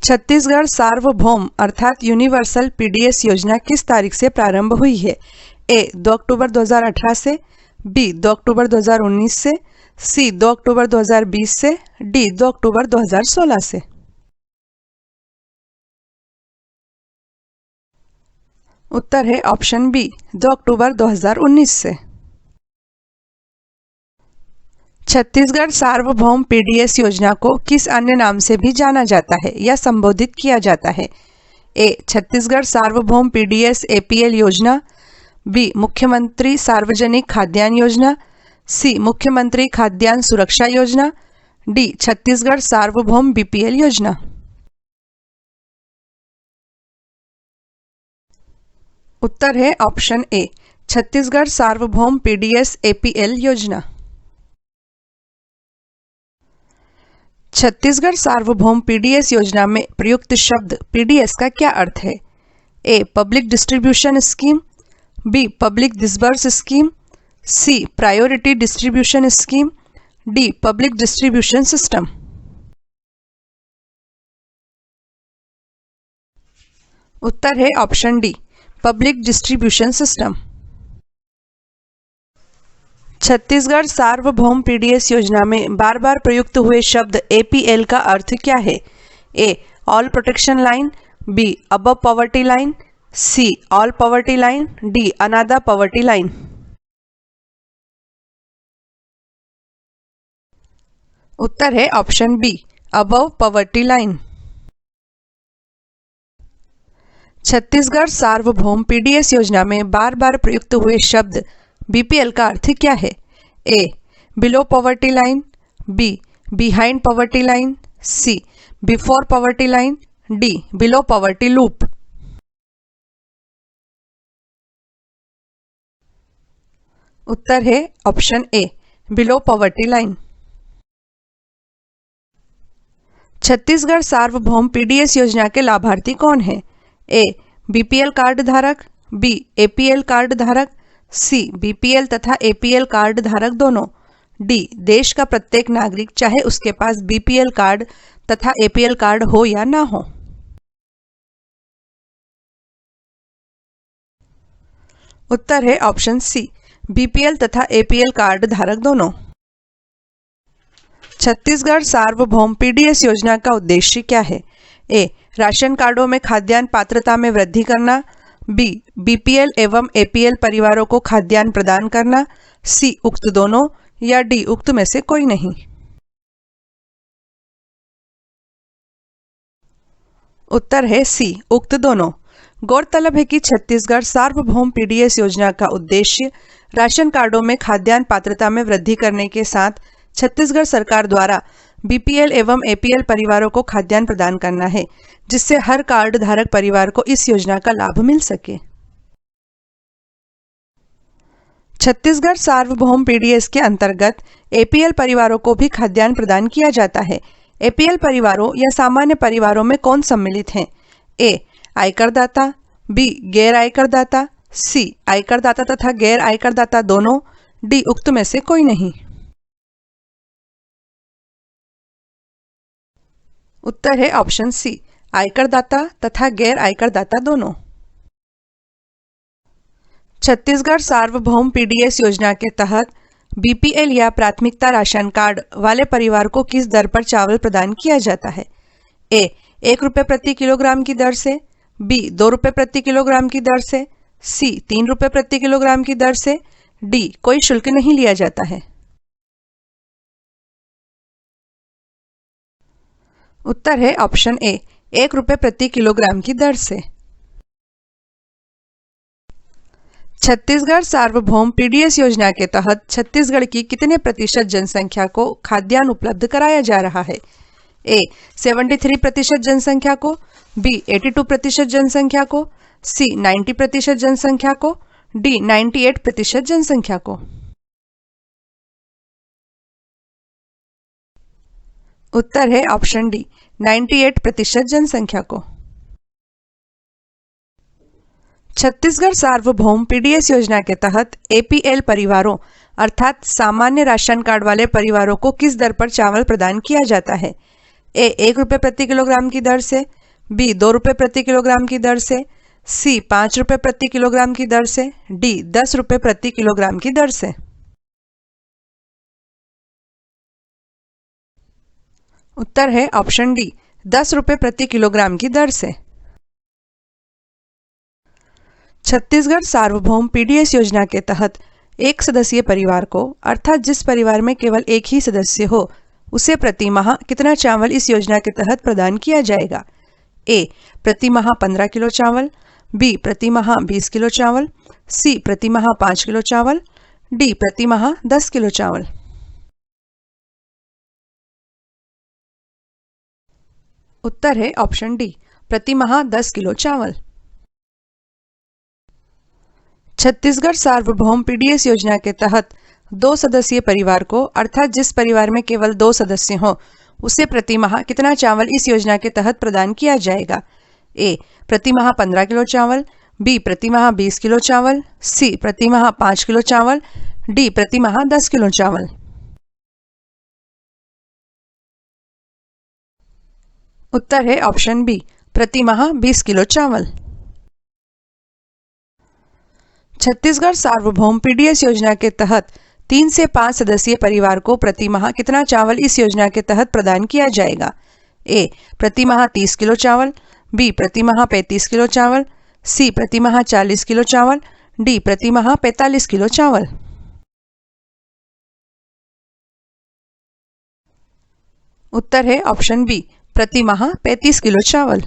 छत्तीसगढ़ सार्वभौम अर्थात universal PDS योजना किस तारीख से प्रारंभ हुई है? ए 2 अक्टूबर 2018 से, बी 2 अक्टूबर 2019 से, सी 2 अक्टूबर 2020 से, डी 2 अक्टूबर 2016 से। उत्तर है ऑप्शन बी 2 अक्टूबर 2019 से। छत्तीसगढ़ सार्वभौम पीडीएस योजना को किस अन्य नाम से भी जाना जाता है या संबोधित किया जाता है? ए छत्तीसगढ़ सार्वभौम पीडीएस एपीएल योजना, बी मुख्यमंत्री सार्वजनिक खाद्यान्न योजना, सी मुख्यमंत्री खाद्यान्न सुरक्षा योजना, डी छत्तीसगढ़ सार्वभौम बीपीएल योजना। उत्तर है ऑप्शन ए छत्तीसगढ़ सार्वभौम पीडीएस एपीएल योजना। छत्तीसगढ़ सार्वभौम पीडीएस योजना में प्रयुक्त शब्द पीडीएस का क्या अर्थ है? A public distribution scheme, B public disburse scheme, C priority distribution scheme, D public distribution system. उत्तर है option D public distribution system. Chhattisgarh सार्वभौम पीडीएस योजना में बार बार प्रयुक्त हुए शब्द एपीएल का अर्थ क्या है? A all protection line, B above poverty line, C all poverty line, D another poverty line. उत्तर है option B above poverty line. Chhattisgarh सार्वभौम पीडीएस योजना में बार बार प्रयुक्त हुए शब्द बीपीएल का अर्थ क्या है? A below poverty line, B behind poverty line, C before poverty line, D below poverty loop. उत्तर है option A below poverty line. Chhattisgarh सार्वभौम पीडीएस योजना के लाभार्थी कौन है? ए बीपीएल कार्ड धारक, बी एपीएल कार्ड धारक, सी बीपीएल तथा एपीएल कार्ड धारक दोनों, डी देश का प्रत्येक नागरिक चाहे उसके पास बीपीएल कार्ड तथा एपीएल कार्ड हो या ना हो। उत्तर है ऑप्शन सी बीपीएल तथा एपीएल कार्ड धारक दोनों। छत्तीसगढ़ सार्वभौम पीडीएस योजना का उद्देश्य क्या है? ए राशन कार्डों में खाद्यान्न पात्रता में वृद्धि करना, बी बीपीएल एवं एपीएल परिवारों को खाद्यान्न प्रदान करना, सी उक्त दोनों, या डी उक्त में से कोई नहीं। उत्तर है सी उक्त दोनों। गौरतलब है कि छत्तीसगढ़ सार्वभौम पीडीएस योजना का उद्देश्य राशन कार्डों में खाद्यान्न पात्रता में वृद्धि करने के साथ छत्तीसगढ़ सरकार द्वारा बीपीएल एवं एपीएल परिवारों को खाद्यान्न प्रदान करना है, जिससे हर कार्ड धारक परिवार को इस योजना का लाभ मिल सके। छत्तीसगढ़ सार्वभौम पीडीएस के अंतर्गत एपीएल परिवारों को भी खाद्यान्न प्रदान किया जाता है। एपीएल परिवारों या सामान्य परिवारों में कौन सम्मिलित हैं? ए आयकरदाता, बी गैर आयकरदाता, सी आयकरदाता तथा गैर आयकरदाता दोनों, डी उक्त में से कोई नहीं। उत्तर है ऑप्शन सी आयकरदाता तथा गैर आयकरदाता दोनों। छत्तीसगढ़ सार्वभौम पीडीएस योजना के तहत बीपीएल या प्राथमिकता राशन कार्ड वाले परिवार को किस दर पर चावल प्रदान किया जाता है? ए 1 रुपये प्रति किलोग्राम की दर से, बी 2 रुपये प्रति किलोग्राम की दर से, सी 3 रुपये प्रति किलोग्राम की दर से, डी कोई शुल्क नहीं लिया जाता है। उत्तर है ऑप्शन ए 1 रुपये प्रति किलोग्राम की दर से। छत्तीसगढ़ सार्वभौम पीडीएस योजना के तहत छत्तीसगढ़ की कितने प्रतिशत जनसंख्या को खाद्यान्न उपलब्ध कराया जा रहा है? ए 73% जनसंख्या को, बी 82% जनसंख्या को, सी 90% जनसंख्या को, डी 98% जनसंख्या को। उत्तर है ऑप्शन डी 98% जनसंख्या को। छत्तीसगढ़ सार्वभौम पीडीएस योजना के तहत एपीएल परिवारों अर्थात सामान्य राशन कार्ड वाले परिवारों को किस दर पर चावल प्रदान किया जाता है? ए 1 रुपये प्रति किलोग्राम की दर से, बी 2 रुपये प्रति किलोग्राम की दर से, सी 5 रुपये प्रति किलोग्राम की दर से, डी 10 रुपये प्रति किलोग्राम की दर से। उत्तर है ऑप्शन डी 10 रुपये प्रति किलोग्राम की दर से। छत्तीसगढ़ सार्वभौम पीडीएस योजना के तहत एक सदस्यीय परिवार को, अर्थात जिस परिवार में केवल एक ही सदस्य हो, उसे प्रति माह कितना चावल इस योजना के तहत प्रदान किया जाएगा? ए प्रति माह 15 किलो चावल, बी प्रति माह 20 किलो चावल, सी प्रति माह 5 किलो चावल, डी प्रति माह 10 किलो चावल। उत्तर है ऑप्शन डी प्रति माह 10 किलो चावल। छत्तीसगढ़ सार्वभौम पीडीएस योजना के तहत 2 सदस्यीय परिवार को, अर्थात जिस परिवार में केवल 2 सदस्य हों, उसे प्रति माह कितना चावल इस योजना के तहत प्रदान किया जाएगा? ए प्रति माह 15 किलो चावल, बी प्रति माह 20 किलो चावल, सी प्रति माह 5 किलो चावल, डी प्रति माह 10 किलो चावल। उत्तर है ऑप्शन बी प्रति माह 20 किलो चावल। छत्तीसगढ़ सार्वभौम पीडीएस योजना के तहत 3 से 5 सदस्यीय परिवार को प्रति माह कितना चावल इस योजना के तहत प्रदान किया जाएगा? ए प्रति माह 30 किलो चावल, बी प्रति माह 35 किलो चावल, सी प्रति माह 40 किलो चावल, डी प्रति माह 45 किलो चावल। उत्तर है ऑप्शन बी प्रति माह 35 किलो चावल।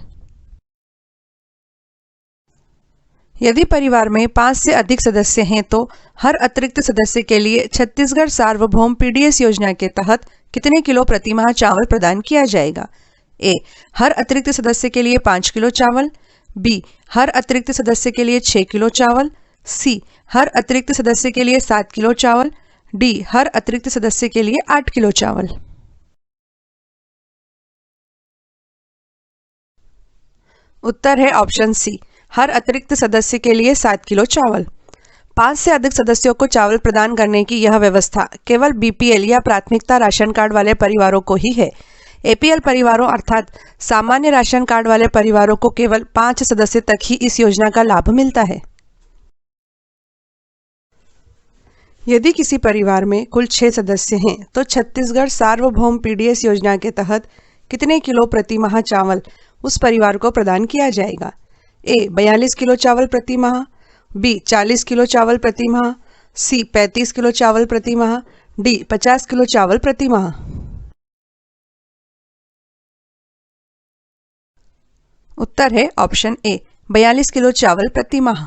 यदि परिवार में 5 से अधिक सदस्य हैं तो हर अतिरिक्त सदस्य के लिए छत्तीसगढ़ सार्वभौम पीडीएस योजना के तहत कितने किलो प्रति माह चावल प्रदान किया जाएगा? ए हर अतिरिक्त सदस्य के लिए 5 किलो चावल, बी हर अतिरिक्त सदस्य के लिए 6 किलो चावल, सी हर अतिरिक्त सदस्य के लिए 7 किलो चावल, डी हर अतिरिक्त सदस्य के लिए 8 किलो चावल। उत्तर है ऑप्शन सी हर अतिरिक्त सदस्य के लिए 7 किलो चावल। 5 से अधिक सदस्यों को चावल प्रदान करने की यह व्यवस्था केवल बीपीएल या प्राथमिकता राशन कार्ड वाले परिवारों को ही है। एपीएल परिवारों अर्थात सामान्य राशन कार्ड वाले परिवारों को केवल 5 सदस्य तक ही इस योजना का लाभ मिलता है। यदि किसी परिवार में कुल 6 सदस्य हैं तो छत्तीसगढ़ सार्वभौम पीडीएस योजना के तहत कितने किलो प्रति माह चावल उस परिवार को प्रदान किया जाएगा? ए 42 किलो चावल प्रति माह, बी 40 किलो चावल प्रति माह, सी 35 किलो चावल प्रति माह, डी 50 किलो चावल प्रति माह। उत्तर है ऑप्शन ए 42 किलो चावल प्रति माह।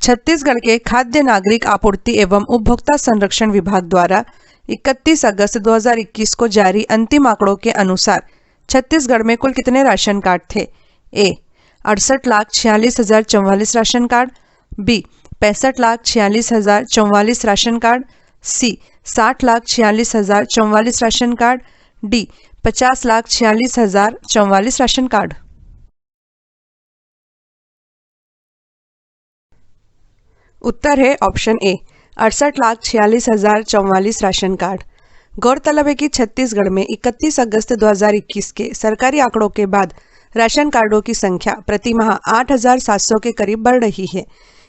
छत्तीसगढ़ के खाद्य नागरिक आपूर्ति एवं उपभोक्ता संरक्षण विभाग द्वारा 31 अगस्त 2021 को जारी अंतिम आंकड़ों के अनुसार छत्तीसगढ़ में कुल कितने राशन कार्ड थे? A 68,46,044 ration card, B 65,46,044 ration card, C 60,46,044 ration card, D 50,46,044 ration card. उत्तर है ऑप्शन ए 68,46,044 राशन कार्ड। गौरतलब है कि छत्तीसगढ़ में 31 अगस्त 2021 के सरकारी आंकड़ों के बाद राशन कार्डों की संख्या प्रति माह 8,700 के करीब बढ़ रही है।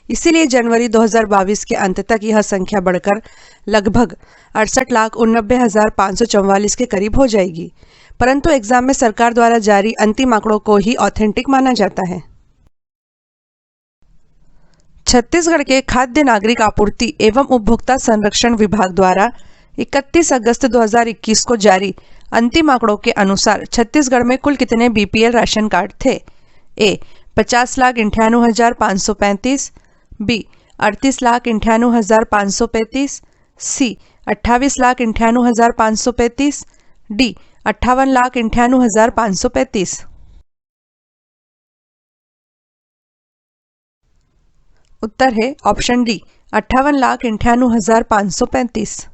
इसीलिए जनवरी 2022 के अंत तक यह संख्या बढ़कर लगभग 68,89,544 के करीब हो जाएगी। परंतु एग्जाम में सरकार द्वारा जारी अंतिम आंकड़ों को ही ऑथेंटिक माना जाता है। छत्तीसगढ़ के खाद्य नागरिक आपूर्ति एवं उपभोक्ता संरक्षण विभाग द्वारा 31 अगस्त 2021 को जारी अंतिम आंकड़ों के अनुसार छत्तीसगढ़ में कुल कितने बीपीएल राशन कार्ड थे? ए 50,98,535, बी 38,98,535, सी 28,98,535, डी 58,98,535। उत्तर है ऑप्शन डी 58,98,535।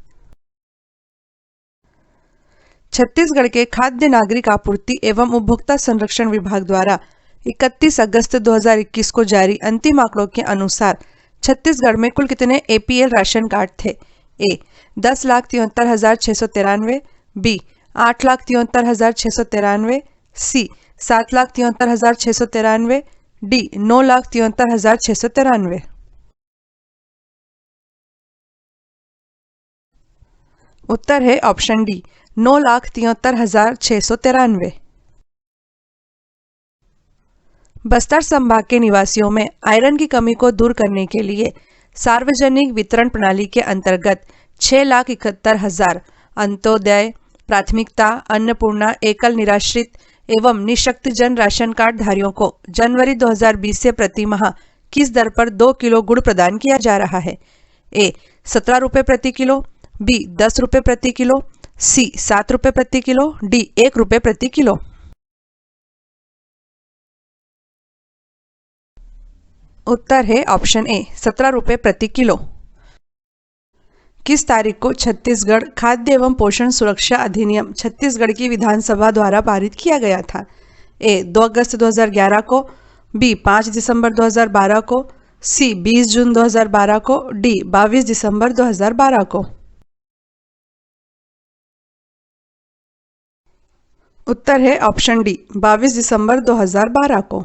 छत्तीसगढ़ के खाद्य नागरिक आपूर्ति एवं उपभोक्ता संरक्षण विभाग द्वारा 31 अगस्त 2021 को जारी अंतिम आंकड़ों के अनुसार छत्तीसगढ़ में कुल कितने एपीएल राशन कार्ड थे? ए 10,73,693, बी 8,73,693, सी 7,73,693, डी 9,73,693। उत्तर है ऑप्शन डी 9,73,693। बस्तर संभाग के निवासियों में आयरन की कमी को दूर करने के लिए सार्वजनिक वितरण प्रणाली के अंतर्गत 6,71,000 अंत्योदय, प्राथमिकता, अन्नपूर्णा, एकल निराश्रित एवं निःशक्त जन राशन कार्ड धारियों को जनवरी 2020 से प्रति माह किस दर पर 2 किलो गुड़ प्रदान किया जा रहा है? ए 17 रुपये प्रति किलो, बी 10 रुपये प्रति किलो, सी 7 रुपये प्रति किलो, डी 1 रुपये प्रति किलो। उत्तर है ऑप्शन ए 17 रुपये प्रति किलो। किस तारीख को छत्तीसगढ़ खाद्य एवं पोषण सुरक्षा अधिनियम छत्तीसगढ़ की विधानसभा द्वारा पारित किया गया था? ए 2 अगस्त 2011 को, बी 5 दिसंबर 2012 को, सी 20 जून 2012 को, डी 22 दिसंबर 2012 को। उत्तर है ऑप्शन डी 22 दिसंबर 2012 को।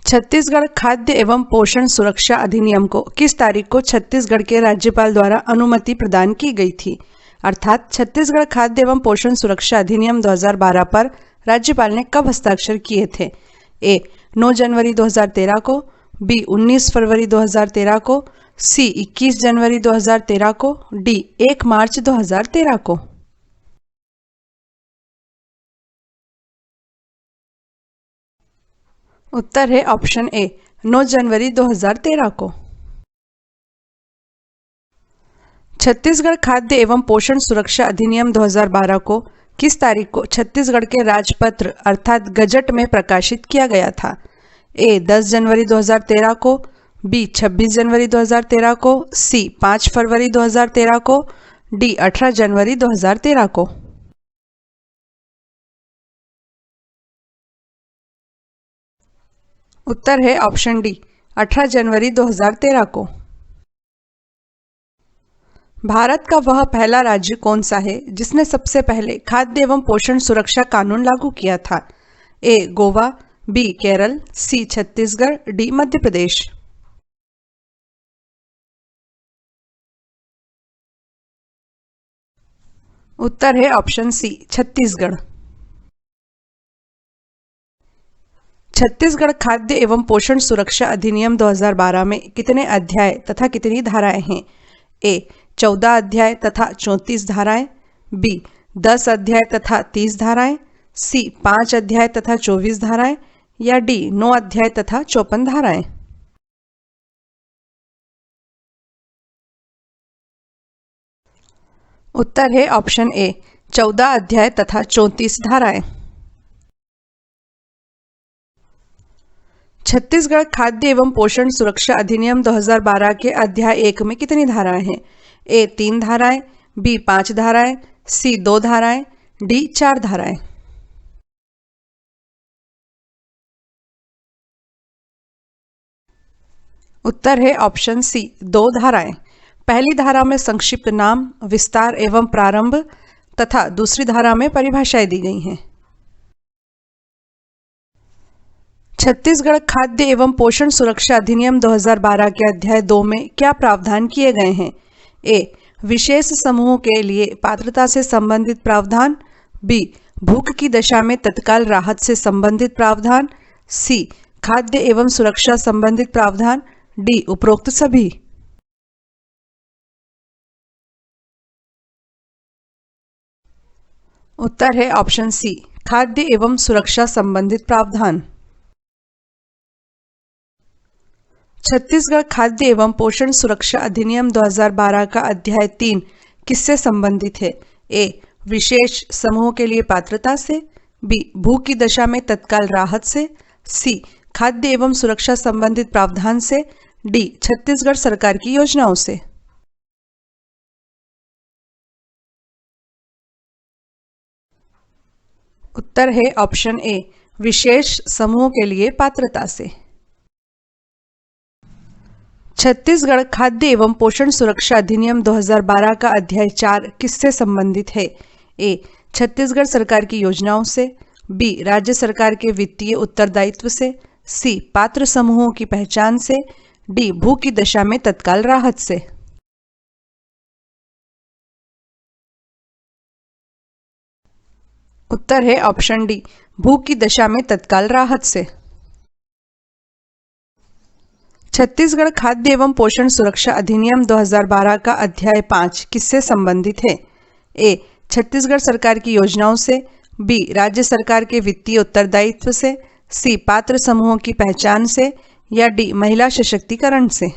छत्तीसगढ़ खाद्य एवं पोषण सुरक्षा अधिनियम को किस तारीख को छत्तीसगढ़ के राज्यपाल द्वारा अनुमति प्रदान की गई थी? अर्थात छत्तीसगढ़ खाद्य एवं पोषण सुरक्षा अधिनियम 2012 पर राज्यपाल ने कब हस्ताक्षर किए थे? ए 9 जनवरी 2013 को, बी 19 फरवरी 2013 को, सी 21 जनवरी 2013 को, डी 1 मार्च 2013 को। उत्तर है ऑप्शन ए 9 जनवरी 2013 को। छत्तीसगढ़ खाद्य एवं पोषण सुरक्षा अधिनियम 2012 को किस तारीख को छत्तीसगढ़ के राजपत्र अर्थात गजट में प्रकाशित किया गया था? ए 10 जनवरी 2013 को, बी 26 जनवरी 2013 को, सी 5 फरवरी 2013 को, डी 18 जनवरी 2013 को। उत्तर है ऑप्शन डी 18 जनवरी 2013 को। भारत का वह पहला राज्य कौन सा है जिसने सबसे पहले खाद्य एवं पोषण सुरक्षा कानून लागू किया था? ए गोवा, बी केरल, सी छत्तीसगढ़, डी मध्य प्रदेश। उत्तर है ऑप्शन सी छत्तीसगढ़। छत्तीसगढ़ खाद्य एवं पोषण सुरक्षा अधिनियम 2012 में कितने अध्याय तथा कितनी धाराएं हैं? ए 14 अध्याय तथा 34 धाराएं, बी 10 अध्याय तथा 30 धाराएं, सी 5 अध्याय तथा 24 धाराएं, या डी 9 अध्याय तथा 54 धाराएं। उत्तर है ऑप्शन ए 14 अध्याय तथा 34 धाराएं। छत्तीसगढ़ खाद्य एवं पोषण सुरक्षा अधिनियम 2012 के अध्याय 1 में कितनी धाराएं हैं? ए 3 धाराएं, बी 5 धाराएं, सी 2 धाराएं, डी 4 धाराएं। उत्तर है ऑप्शन सी 2 धाराएं। पहली धारा में संक्षिप्त नाम, विस्तार एवं प्रारंभ तथा दूसरी धारा में परिभाषाएं दी गई हैं। छत्तीसगढ़ खाद्य एवं पोषण सुरक्षा अधिनियम 2012 के अध्याय 2 में क्या प्रावधान किए गए हैं? ए विशेष समूहों के लिए पात्रता से संबंधित प्रावधान, बी भूख की दशा में तत्काल राहत से संबंधित प्रावधान, सी खाद्य एवं सुरक्षा संबंधित प्रावधान, डी उपरोक्त सभी। उत्तर है ऑप्शन सी खाद्य एवं सुरक्षा संबंधित प्रावधान। छत्तीसगढ़ खाद्य एवं पोषण सुरक्षा अधिनियम 2012 का अध्याय 3 किससे संबंधित है? ए विशेष समूहों के लिए पात्रता से, बी भूख की दशा में तत्काल राहत से, सी खाद्य एवं सुरक्षा संबंधित प्रावधान से, डी छत्तीसगढ़ सरकार की योजनाओं से। उत्तर है ऑप्शन ए विशेष समूहों के लिए पात्रता से। छत्तीसगढ़ खाद्य एवं पोषण सुरक्षा अधिनियम 2012 का अध्याय 4 किससे संबंधित है? ए. छत्तीसगढ़ सरकार की योजनाओं से, बी. राज्य सरकार के वित्तीय उत्तरदायित्व से, सी. पात्र समूहों की पहचान से, डी. भू की दशा में तत्काल राहत से। उत्तर है ऑप्शन डी, भू की दशा में तत्काल राहत से। छत्तीसगढ़ खाद्य एवं पोषण सुरक्षा अधिनियम 2012 का अध्याय 5 किससे संबंधित है? ए. छत्तीसगढ़ सरकार की योजनाओं से, बी. राज्य सरकार के वित्तीय उत्तरदायित्व से, सी. पात्र समूहों की पहचान से, या डी. महिला सशक्तिकरण से।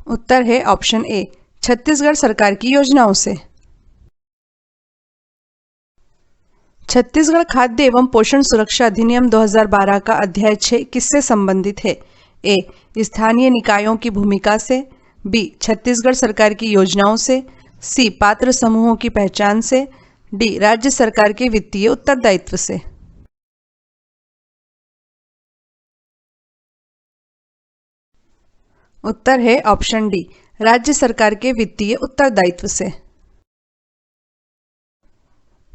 उत्तर है ऑप्शन ए, छत्तीसगढ़ सरकार की योजनाओं से। छत्तीसगढ़ खाद्य एवं पोषण सुरक्षा अधिनियम 2012 का अध्याय 6 किससे संबंधित है? ए. स्थानीय निकायों की भूमिका से, बी. छत्तीसगढ़ सरकार की योजनाओं से, सी. पात्र समूहों की पहचान से, डी. राज्य सरकार के वित्तीय उत्तरदायित्व से। उत्तर है ऑप्शन डी, राज्य सरकार के वित्तीय उत्तरदायित्व से।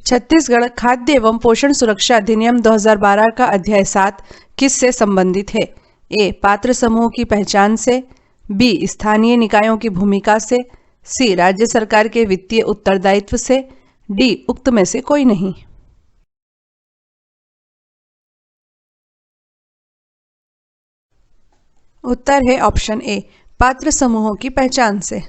छत्तीसगढ़ खाद्य एवं पोषण सुरक्षा अधिनियम 2012 का अध्याय 7 किससे संबंधित है? ए. पात्र समूहों की पहचान से, बी. स्थानीय निकायों की भूमिका से, सी. राज्य सरकार के वित्तीय उत्तरदायित्व से, डी. उक्त में से कोई नहीं। उत्तर है ऑप्शन ए, पात्र समूहों की पहचान से।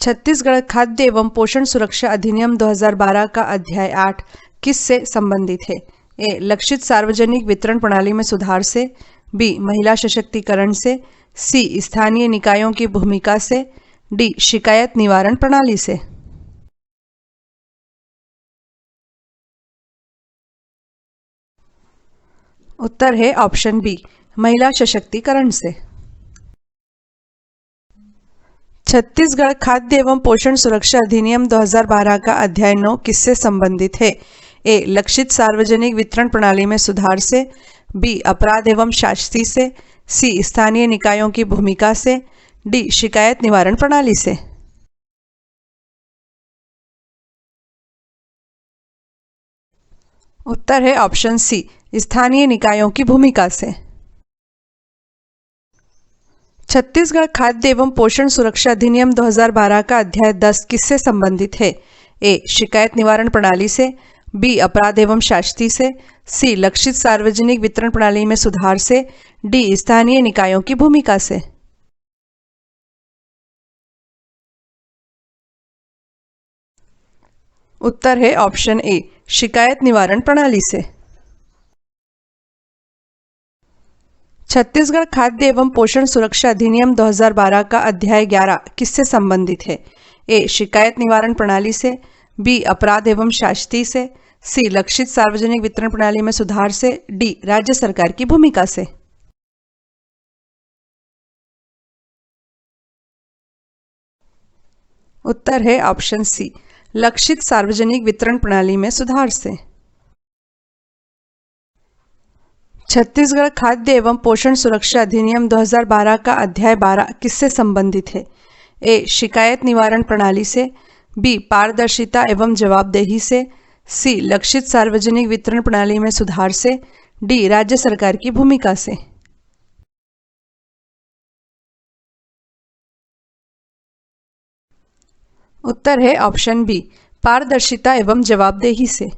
छत्तीसगढ़ खाद्य एवं पोषण सुरक्षा अधिनियम 2012 का अध्याय 8 किससे संबंधित है? ए. लक्षित सार्वजनिक वितरण प्रणाली में सुधार से, बी. महिला सशक्तिकरण से, सी. स्थानीय निकायों की भूमिका से, डी. शिकायत निवारण प्रणाली से। उत्तर है ऑप्शन बी, महिला सशक्तिकरण से। छत्तीसगढ़ खाद्य एवं पोषण सुरक्षा अधिनियम 2012 का अध्याय 9 किससे संबंधित है? ए. लक्षित सार्वजनिक वितरण प्रणाली में सुधार से, बी. अपराध एवं शास्ति से, सी. स्थानीय निकायों की भूमिका से, डी. शिकायत निवारण प्रणाली से। उत्तर है ऑप्शन सी, स्थानीय निकायों की भूमिका से। छत्तीसगढ़ खाद्य एवं पोषण सुरक्षा अधिनियम 2012 का अध्याय 10 किससे संबंधित है? ए. शिकायत निवारण प्रणाली से, बी. अपराध एवं शास्ति से, सी. लक्षित सार्वजनिक वितरण प्रणाली में सुधार से, डी. स्थानीय निकायों की भूमिका से। उत्तर है ऑप्शन ए, शिकायत निवारण प्रणाली से। छत्तीसगढ़ खाद्य एवं पोषण सुरक्षा अधिनियम 2012 का अध्याय 11 किससे संबंधित है? ए. शिकायत निवारण प्रणाली से, बी. अपराध एवं शास्ति से, सी. लक्षित सार्वजनिक वितरण प्रणाली में सुधार से, डी. राज्य सरकार की भूमिका से। उत्तर है ऑप्शन सी, लक्षित सार्वजनिक वितरण प्रणाली में सुधार से। छत्तीसगढ़ खाद्य एवं पोषण सुरक्षा अधिनियम 2012 का अध्याय 12 किससे संबंधित है? ए. शिकायत निवारण प्रणाली से, बी. पारदर्शिता एवं जवाबदेही से, सी. लक्षित सार्वजनिक वितरण प्रणाली में सुधार से, डी. राज्य सरकार की भूमिका से। उत्तर है ऑप्शन बी, पारदर्शिता एवं जवाबदेही से।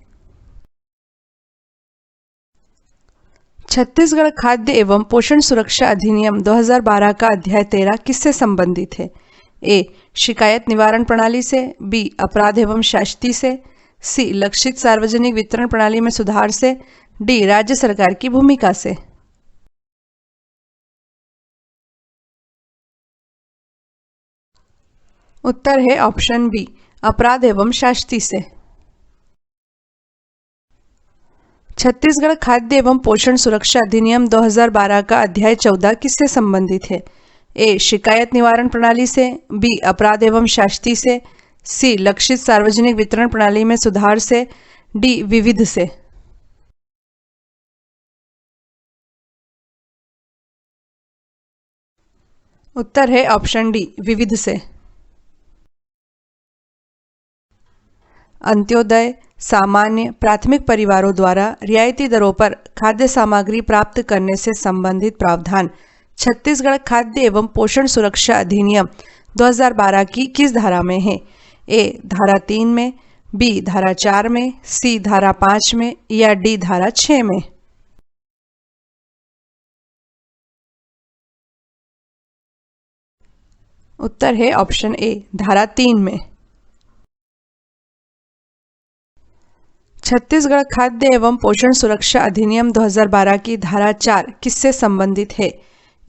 छत्तीसगढ़ खाद्य एवं पोषण सुरक्षा अधिनियम 2012 का अध्याय 13 किससे संबंधित है? ए. शिकायत निवारण प्रणाली से, बी. अपराध एवं शास्ति से, सी. लक्षित सार्वजनिक वितरण प्रणाली में सुधार से, डी. राज्य सरकार की भूमिका से। उत्तर है ऑप्शन बी, अपराध एवं शास्ति से। छत्तीसगढ़ खाद्य एवं पोषण सुरक्षा अधिनियम 2012 का अध्याय 14 किससे संबंधित है? ए. शिकायत निवारण प्रणाली से, बी. अपराध एवं शास्ति से, सी. लक्षित सार्वजनिक वितरण प्रणाली में सुधार से, डी विविध से। उत्तर है ऑप्शन डी विविध से। अंत्योदय, सामान्य, प्राथमिक परिवारों द्वारा रियायती दरों पर खाद्य सामग्री प्राप्त करने से संबंधित प्रावधान छत्तीसगढ़ खाद्य एवं पोषण सुरक्षा अधिनियम 2012 की किस धारा में है? ए धारा 3 में, बी धारा 4 में, सी धारा 5 में या डी धारा 6 में? उत्तर है ऑप्शन ए धारा 3 में। छत्तीसगढ़ खाद्य एवं पोषण सुरक्षा अधिनियम 2012 की धारा 4 किससे संबंधित है?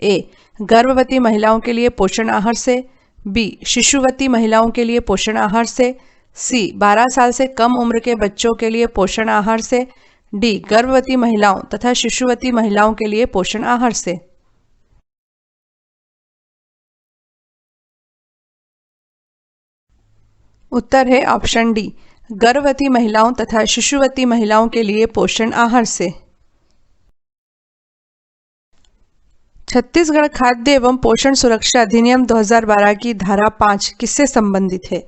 ए गर्भवती महिलाओं के लिए पोषण आहार से, बी शिशुवती महिलाओं के लिए पोषण आहार से, सी 12 साल से कम उम्र के बच्चों के लिए पोषण आहार से, डी गर्भवती महिलाओं तथा शिशुवती महिलाओं के लिए पोषण आहार से। उत्तर है ऑप्शन डी गर्भवती महिलाओं तथा शिशुवती महिलाओं के लिए पोषण आहार से। छत्तीसगढ़ खाद्य एवं पोषण सुरक्षा अधिनियम 2012 की धारा 5 किससे संबंधित है?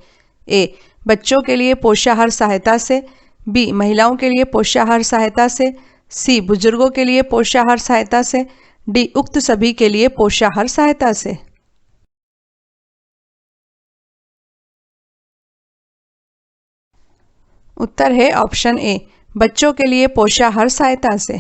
ए बच्चों के लिए पोषाहार सहायता से, बी महिलाओं के लिए पोषाहार सहायता से, सी बुजुर्गों के लिए पोषाहार सहायता से, डी उक्त सभी के लिए पोषाहार सहायता से। उत्तर है ऑप्शन ए बच्चों के लिए पोषाहार सहायता से।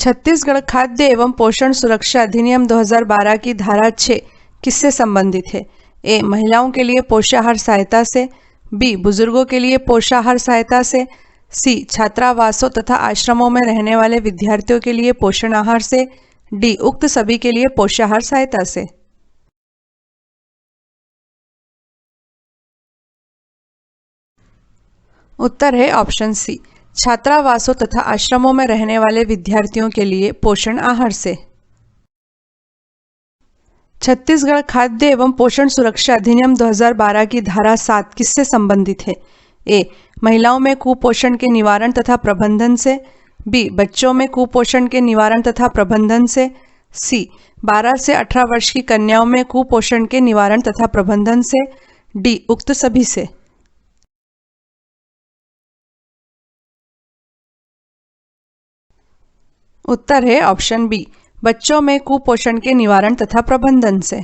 छत्तीसगढ़ खाद्य एवं पोषण सुरक्षा अधिनियम 2012 की धारा 6 किससे संबंधित है? ए महिलाओं के लिए पोषाहार सहायता से, बी बुजुर्गों के लिए पोषाहार सहायता से, सी छात्रावासों तथा आश्रमों में रहने वाले विद्यार्थियों के लिए पोषण आहार से, डी उक्त सभी के लिए पोषाहार सहायता से। उत्तर है ऑप्शन सी छात्रावासों तथा आश्रमों में रहने वाले विद्यार्थियों के लिए पोषण आहार से। छत्तीसगढ़ खाद्य एवं पोषण सुरक्षा अधिनियम 2012 की धारा 7 किससे संबंधित है? ए महिलाओं में कुपोषण के निवारण तथा प्रबंधन से, बी बच्चों में कुपोषण के निवारण तथा प्रबंधन से, सी 12 से 18 वर्ष की कन्याओं में कुपोषण के निवारण तथा प्रबंधन से, डी उक्त सभी से। उत्तर है ऑप्शन बी बच्चों में कुपोषण के निवारण तथा प्रबंधन से।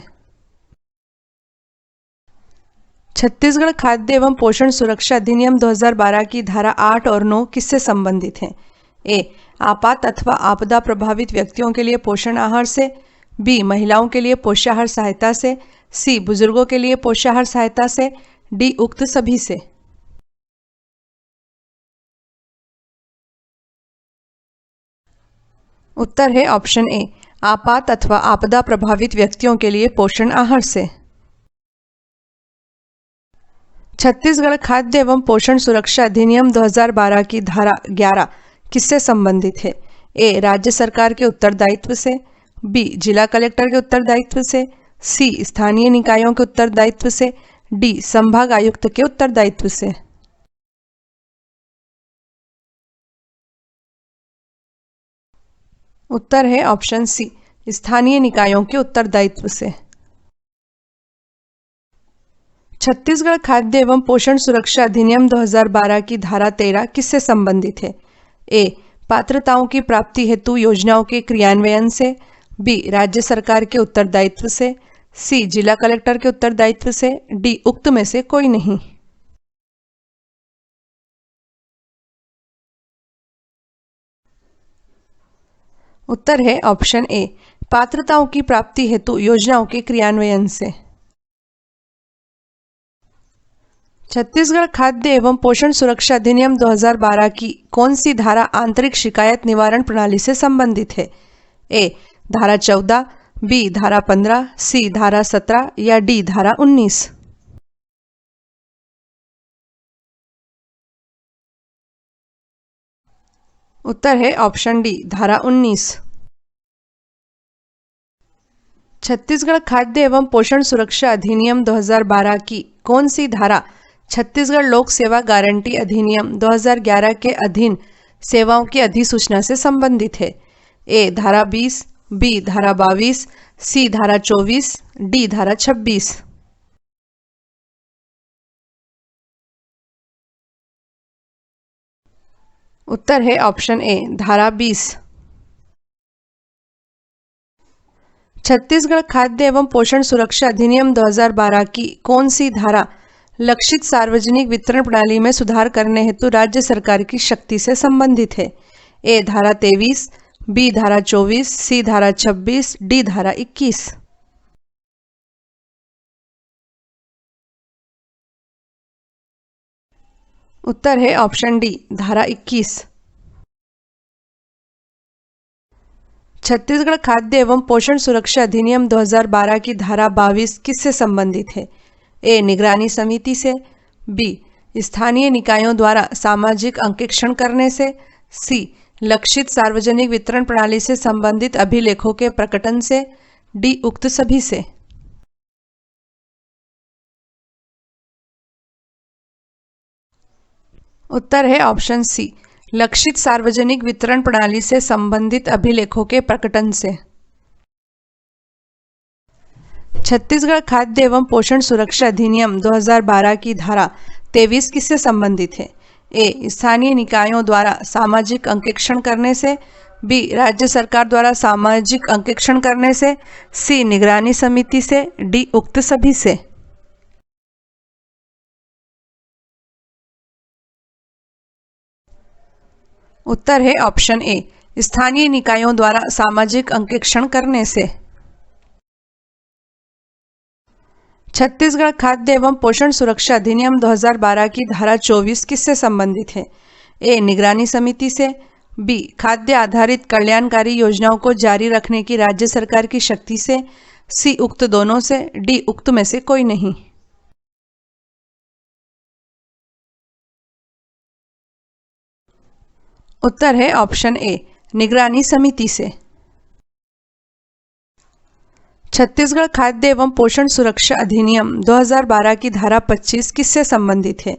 छत्तीसगढ़ खाद्य एवं पोषण सुरक्षा अधिनियम 2012 की धारा 8 और 9 किससे संबंधित हैं? ए आपात अथवा आपदा प्रभावित व्यक्तियों के लिए पोषण आहार से, बी महिलाओं के लिए पोषाहार सहायता से, सी बुजुर्गों के लिए पोषाहार सहायता से, डी उक्त सभी से। उत्तर है ऑप्शन ए आपात अथवा आपदा प्रभावित व्यक्तियों के लिए पोषण आहार से। छत्तीसगढ़ खाद्य एवं पोषण सुरक्षा अधिनियम 2012 की धारा 11 किससे संबंधित है? ए राज्य सरकार के उत्तरदायित्व से, बी जिला कलेक्टर के उत्तरदायित्व से, सी स्थानीय निकायों के उत्तरदायित्व से, डी संभाग आयुक्त के उत्तरदायित्व से। उत्तर है ऑप्शन सी स्थानीय निकायों के उत्तरदायित्व से। छत्तीसगढ़ खाद्य एवं पोषण सुरक्षा अधिनियम 2012 की धारा 13 किससे संबंधित है? ए पात्रताओं की प्राप्ति हेतु योजनाओं के क्रियान्वयन से, बी राज्य सरकार के उत्तरदायित्व से, सी जिला कलेक्टर के उत्तरदायित्व से, डी उक्त में से कोई नहीं। उत्तर है ऑप्शन ए पात्रताओं की प्राप्ति हेतु योजनाओं के क्रियान्वयन से। छत्तीसगढ़ खाद्य एवं पोषण सुरक्षा अधिनियम 2012 की कौन सी धारा आंतरिक शिकायत निवारण प्रणाली से संबंधित है? ए धारा 14, बी धारा 15, सी धारा 17 या डी धारा 19। उत्तर है ऑप्शन डी धारा 19। छत्तीसगढ़ खाद्य एवं पोषण सुरक्षा अधिनियम 2012 की कौन सी धारा छत्तीसगढ़ लोक सेवा गारंटी अधिनियम 2011 के अधीन सेवाओं की अधिसूचना से संबंधित है। ए धारा 20, बी धारा 22, सी धारा 24, डी धारा 26। उत्तर है ऑप्शन ए धारा 20। छत्तीसगढ़ खाद्य एवं पोषण सुरक्षा अधिनियम 2012 की कौन सी धारा लक्षित सार्वजनिक वितरण प्रणाली में सुधार करने हेतु राज्य सरकार की शक्ति से संबंधित है? ए धारा 23, बी धारा 24, सी धारा 26, डी धारा 21। उत्तर है ऑप्शन डी धारा 21। छत्तीसगढ़ खाद्य एवं पोषण सुरक्षा अधिनियम 2012 की धारा 22 किससे संबंधित है? ए निगरानी समिति से, बी स्थानीय निकायों द्वारा सामाजिक अंकेक्षण करने से, सी लक्षित सार्वजनिक वितरण प्रणाली से संबंधित अभिलेखों के प्रकटन से, डी उक्त सभी से। उत्तर है ऑप्शन सी लक्षित सार्वजनिक वितरण प्रणाली से संबंधित अभिलेखों के प्रकटन से। छत्तीसगढ़ खाद्य एवं पोषण सुरक्षा अधिनियम 2012 की धारा 23 किससे संबंधित है? ए स्थानीय निकायों द्वारा सामाजिक अंकेक्षण करने से, बी राज्य सरकार द्वारा सामाजिक अंकेक्षण करने से, सी निगरानी समिति से, डी उक्त सभी से। उत्तर है ऑप्शन ए स्थानीय निकायों द्वारा सामाजिक अंकेक्षण करने से। छत्तीसगढ़ खाद्य एवं पोषण सुरक्षा अधिनियम 2012 की धारा 24 किससे संबंधित है? ए निगरानी समिति से, बी खाद्य आधारित कल्याणकारी योजनाओं को जारी रखने की राज्य सरकार की शक्ति से, सी उक्त दोनों से, डी उक्त में से कोई नहीं। उत्तर है ऑप्शन ए निगरानी समिति से। छत्तीसगढ़ खाद्य एवं पोषण सुरक्षा अधिनियम 2012 की धारा 25 किससे संबंधित है?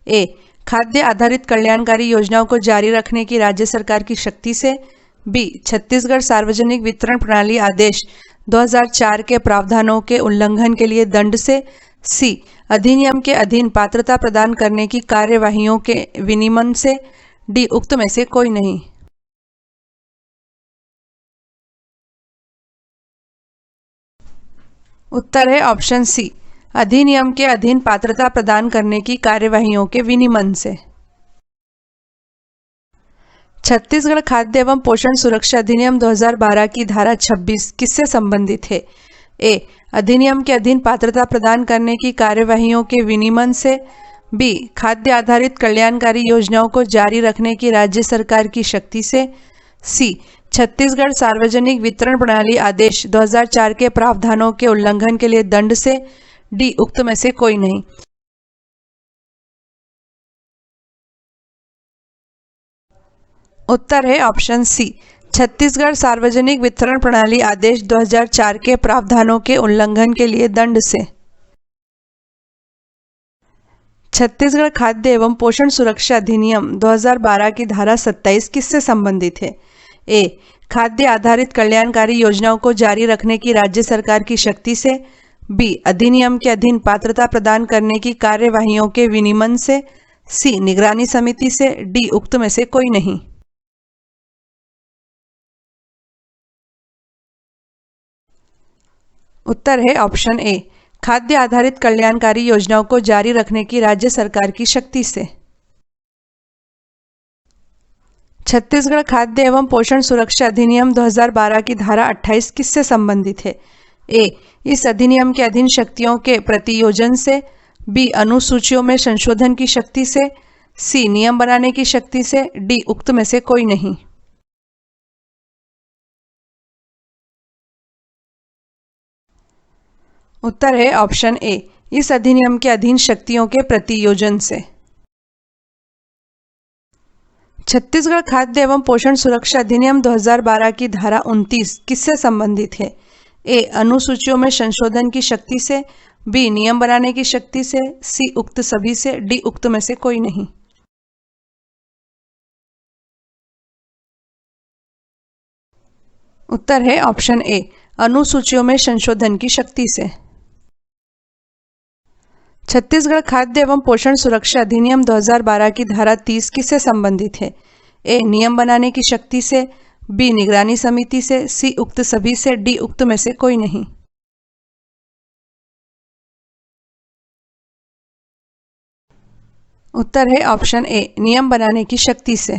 ए खाद्य आधारित कल्याणकारी योजनाओं को जारी रखने की राज्य सरकार की शक्ति से, बी छत्तीसगढ़ सार्वजनिक वितरण प्रणाली आदेश 2004 के प्रावधानों के उल्लंघन के लिए दंड से, सी अधिनियम के अधीन पात्रता प्रदान करने की कार्यवाहियों के विनियमन से, डी उक्त में से कोई नहीं। उत्तर है ऑप्शन सी अधिनियम के अधीन पात्रता प्रदान करने की कार्यवाहियों के विनियमन से। छत्तीसगढ़ खाद्य एवं पोषण सुरक्षा अधिनियम 2012 की धारा 26 किससे संबंधित है? ए अधिनियम के अधीन पात्रता प्रदान करने की कार्यवाहियों के विनियमन से, बी खाद्य आधारित कल्याणकारी योजनाओं को जारी रखने की राज्य सरकार की शक्ति से, सी छत्तीसगढ़ सार्वजनिक वितरण प्रणाली आदेश 2004 के प्रावधानों के उल्लंघन के लिए दंड से, डी उक्त में से कोई नहीं। उत्तर है ऑप्शन सी छत्तीसगढ़ सार्वजनिक वितरण प्रणाली आदेश 2004 के प्रावधानों के उल्लंघन के लिए दंड से। छत्तीसगढ़ खाद्य एवं पोषण सुरक्षा अधिनियम 2012 की धारा 27 किससे संबंधित है? ए खाद्य आधारित कल्याणकारी योजनाओं को जारी रखने की राज्य सरकार की शक्ति से, बी अधिनियम के अधीन पात्रता प्रदान करने की कार्यवाहियों के विनियमन से, सी निगरानी समिति से, डी उक्त में से कोई नहीं। उत्तर है ऑप्शन ए खाद्य आधारित कल्याणकारी योजनाओं को जारी रखने की राज्य सरकार की शक्ति से। छत्तीसगढ़ खाद्य एवं पोषण सुरक्षा अधिनियम 2012 की धारा 28 किससे संबंधित है? ए इस अधिनियम के अधीन शक्तियों के प्रतियोजन से, बी अनुसूचियों में संशोधन की शक्ति से, सी नियम बनाने की शक्ति से, डी उक्त में से कोई नहीं। उत्तर है ऑप्शन ए इस अधिनियम के अधीन शक्तियों के प्रतियोजन से। छत्तीसगढ़ खाद्य एवं पोषण सुरक्षा अधिनियम 2012 की धारा 29 किससे संबंधित है? ए अनुसूचियों में संशोधन की शक्ति से, बी नियम बनाने की शक्ति से, सी उक्त सभी से, डी उक्त में से कोई नहीं। उत्तर है ऑप्शन ए, अनुसूचियों में संशोधन की शक्ति से। छत्तीसगढ़ खाद्य एवं पोषण सुरक्षा अधिनियम 2012 की धारा 30 किससे संबंधित है? ए नियम बनाने की शक्ति से, बी निगरानी समिति से, सी उक्त सभी से, डी उक्त में से कोई नहीं। उत्तर है ऑप्शन ए, नियम बनाने की शक्ति से।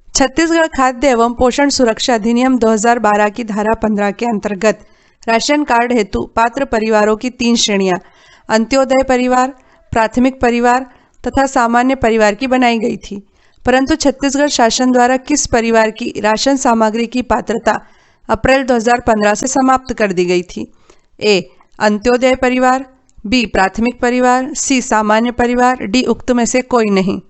छत्तीसगढ़ खाद्य एवं पोषण सुरक्षा अधिनियम 2012 की धारा 15 के अंतर्गत राशन कार्ड हेतु पात्र परिवारों की 3 श्रेणियां अंत्योदय परिवार, प्राथमिक परिवार तथा सामान्य परिवार की बनाई गई थी। परंतु छत्तीसगढ़ शासन द्वारा किस परिवार की राशन सामग्री की पात्रता अप्रैल 2015 से समाप्त कर दी गई थी? ए अंत्योदय परिवार, बी प्राथमिक परिवार, सी सामान्य परिवार, डी उक्त में से कोई नहीं।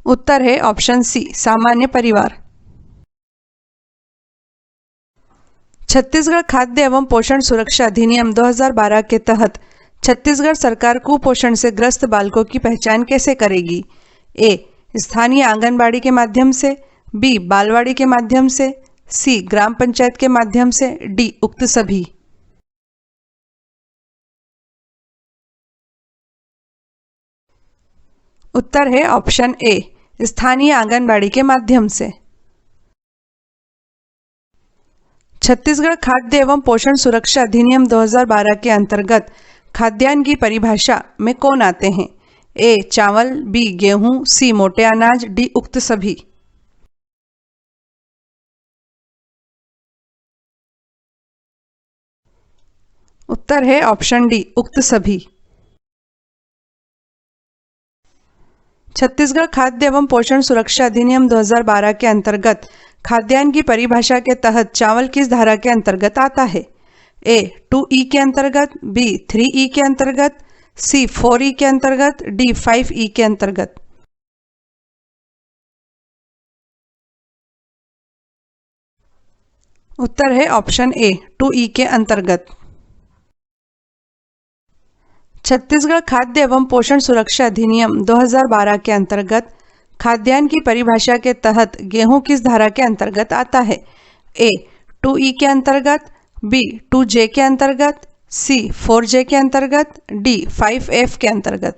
उत्तर है ऑप्शन सी, सामान्य परिवार। छत्तीसगढ़ खाद्य एवं पोषण सुरक्षा अधिनियम 2012 के तहत छत्तीसगढ़ सरकार कुपोषण से ग्रस्त बालकों की पहचान कैसे करेगी? ए स्थानीय आंगनबाड़ी के माध्यम से, बी बालवाड़ी के माध्यम से, सी ग्राम पंचायत के माध्यम से, डी उक्त सभी। उत्तर है ऑप्शन ए, स्थानीय आंगनबाड़ी के माध्यम से। छत्तीसगढ़ खाद्य एवं पोषण सुरक्षा अधिनियम 2012 के अंतर्गत खाद्यान्न की परिभाषा में कौन आते हैं? ए चावल, बी गेहूं, सी मोटे अनाज, डी उक्त सभी। उत्तर है ऑप्शन डी, उक्त सभी। छत्तीसगढ़ खाद्य एवं पोषण सुरक्षा अधिनियम 2012 के अंतर्गत खाद्यान्न की परिभाषा के तहत चावल किस धारा के अंतर्गत आता है? ए 2E के अंतर्गत, बी 3E के अंतर्गत, सी 4E के अंतर्गत, डी 5E के अंतर्गत। उत्तर है ऑप्शन ए, 2E के अंतर्गत। छत्तीसगढ़ खाद्य एवं पोषण सुरक्षा अधिनियम 2012 के अंतर्गत खाद्यान्न की परिभाषा के तहत गेहूं किस धारा के अंतर्गत आता है? ए 2E के अंतर्गत, बी 2J के अंतर्गत, सी 4J के अंतर्गत, डी 5F के अंतर्गत।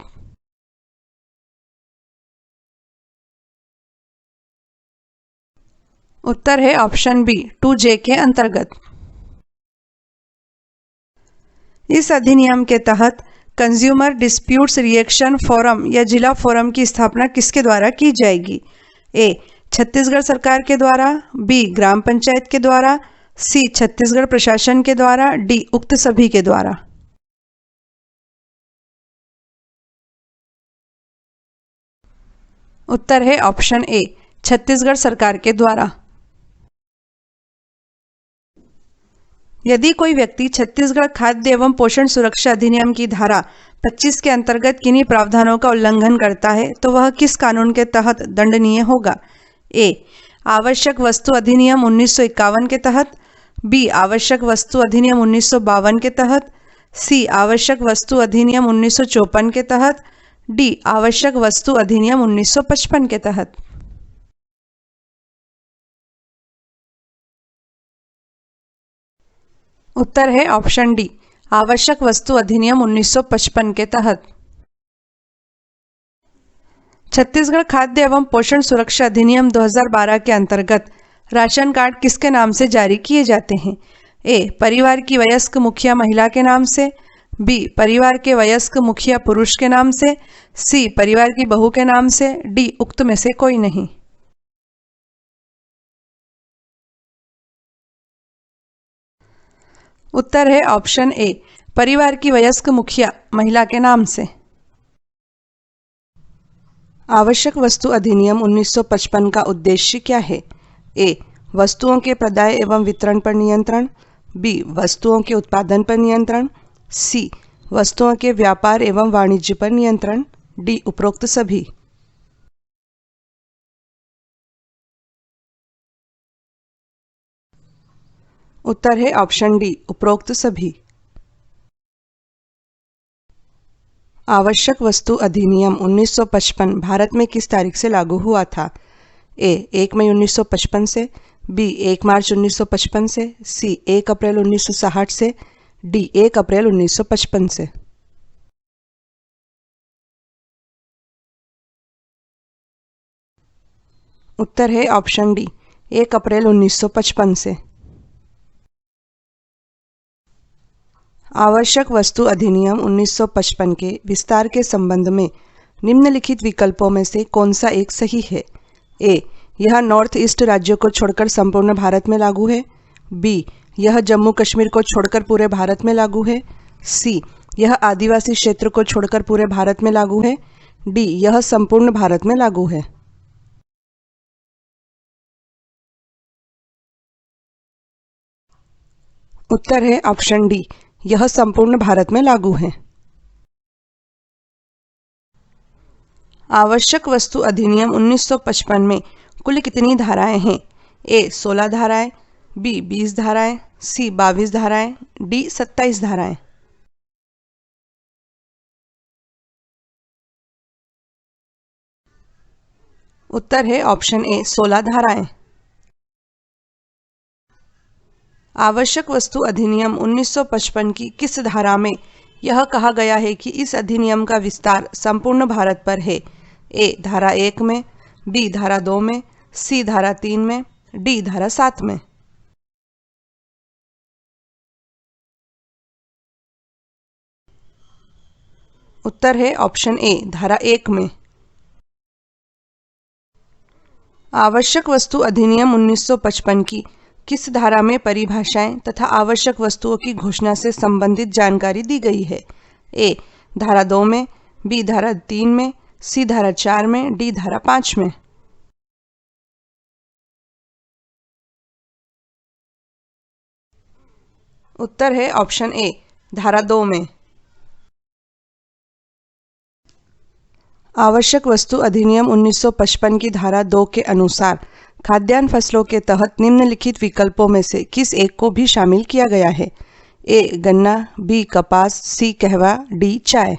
उत्तर है ऑप्शन बी, 2J के अंतर्गत। इस अधिनियम के तहत कंज्यूमर डिस्प्यूट्स रिएक्शन फोरम या जिला फोरम की स्थापना किसके द्वारा की जाएगी? ए छत्तीसगढ़ सरकार के द्वारा, बी ग्राम पंचायत के द्वारा, सी छत्तीसगढ़ प्रशासन के द्वारा, डी उक्त सभी के द्वारा। उत्तर है ऑप्शन ए, छत्तीसगढ़ सरकार के द्वारा। यदि कोई व्यक्ति छत्तीसगढ़ खाद्य एवं पोषण सुरक्षा अधिनियम की धारा 25 के अंतर्गत किन्हीं प्रावधानों का उल्लंघन करता है तो वह किस कानून के तहत दंडनीय होगा? ए आवश्यक वस्तु अधिनियम 1951 के तहत, बी आवश्यक वस्तु अधिनियम 1952 के तहत, सी आवश्यक वस्तु अधिनियम 1954 के तहत, डी आवश्यक वस्तु अधिनियम 1955 के तहत। उत्तर है ऑप्शन डी, आवश्यक वस्तु अधिनियम 1955 के तहत। छत्तीसगढ़ खाद्य एवं पोषण सुरक्षा अधिनियम 2012 के अंतर्गत राशन कार्ड किसके नाम से जारी किए जाते हैं? ए परिवार की वयस्क मुखिया महिला के नाम से, बी परिवार के वयस्क मुखिया पुरुष के नाम से, सी परिवार की बहू के नाम से, डी उक्त में से कोई नहीं। उत्तर है ऑप्शन ए, परिवार की वयस्क मुखिया महिला के नाम से। आवश्यक वस्तु अधिनियम 1955 का उद्देश्य क्या है? ए वस्तुओं के प्रदाय एवं वितरण पर नियंत्रण, बी वस्तुओं के उत्पादन पर नियंत्रण, सी वस्तुओं के व्यापार एवं वाणिज्य पर नियंत्रण, डी उपरोक्त सभी। उत्तर है ऑप्शन डी, उपरोक्त सभी। आवश्यक वस्तु अधिनियम 1955 भारत में किस तारीख से लागू हुआ था? ए 1 मई 1955 से, बी 1 मार्च 1955 से, सी 1 अप्रैल 1960 से, डी 1 अप्रैल 1955 से। उत्तर है ऑप्शन डी, 1 अप्रैल 1955 से। आवश्यक वस्तु अधिनियम 1955 के विस्तार के संबंध में निम्नलिखित विकल्पों में से कौन सा एक सही है? ए यह नॉर्थ ईस्ट राज्यों को छोड़कर संपूर्ण भारत में लागू है, बी यह जम्मू कश्मीर को छोड़कर पूरे भारत में लागू है, सी यह आदिवासी क्षेत्र को छोड़कर पूरे भारत में लागू है, डी यह संपूर्ण भारत में लागू है। उत्तर है ऑप्शन डी, यह संपूर्ण भारत में लागू है। आवश्यक वस्तु अधिनियम 1955 में कुल कितनी धाराएं हैं? ए 16 धाराएं, बी 20 धाराएं, सी 22 धाराएं, डी 27 धाराएं। उत्तर है ऑप्शन ए 16 धाराएं। आवश्यक वस्तु अधिनियम 1955 की किस धारा में यह कहा गया है कि इस अधिनियम का विस्तार संपूर्ण भारत पर है? ए धारा 1 में, बी धारा 2 में, सी धारा 3 में, डी धारा 7 में। उत्तर है ऑप्शन ए धारा 1 में। आवश्यक वस्तु अधिनियम 1955 की किस धारा में परिभाषाएं तथा आवश्यक वस्तुओं की घोषणा से संबंधित जानकारी दी गई है? ए धारा 2 में, बी धारा 3 में, सी धारा 4 में, डी धारा 5 में। उत्तर है ऑप्शन ए धारा 2 में। आवश्यक वस्तु अधिनियम 1955 की धारा 2 के अनुसार खाद्यान्न फसलों के तहत निम्नलिखित विकल्पों में से किस एक को भी शामिल किया गया है? ए गन्ना, बी कपास, सी कहवा, डी चाय।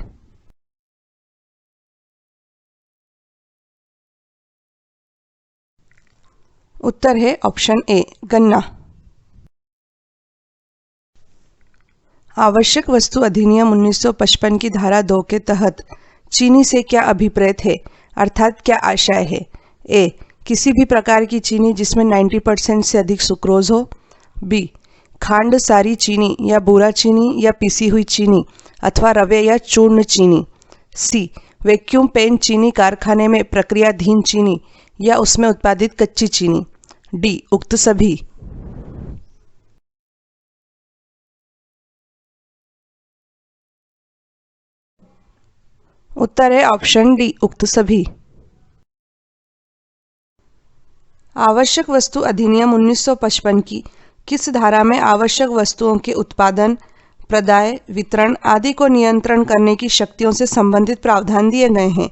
उत्तर है ऑप्शन ए गन्ना। आवश्यक वस्तु अधिनियम 1955 की धारा 2 के तहत चीनी से क्या अभिप्रेत है, अर्थात क्या आशय है? ए किसी भी प्रकार की चीनी जिसमें 90% से अधिक सुक्रोज हो, बी खांड सारी चीनी या बूरा चीनी या पिसी हुई चीनी अथवा रवे या चूर्ण चीनी, सी वैक्यूम पेन चीनी कारखाने में प्रक्रियाधीन चीनी या उसमें उत्पादित कच्ची चीनी, डी उक्त सभी। उत्तर है ऑप्शन डी उक्त सभी। आवश्यक वस्तु अधिनियम 1955 की किस धारा में आवश्यक वस्तुओं के उत्पादन, प्रदाय, वितरण आदि को नियंत्रण करने की शक्तियों से संबंधित प्रावधान दिए गए हैं?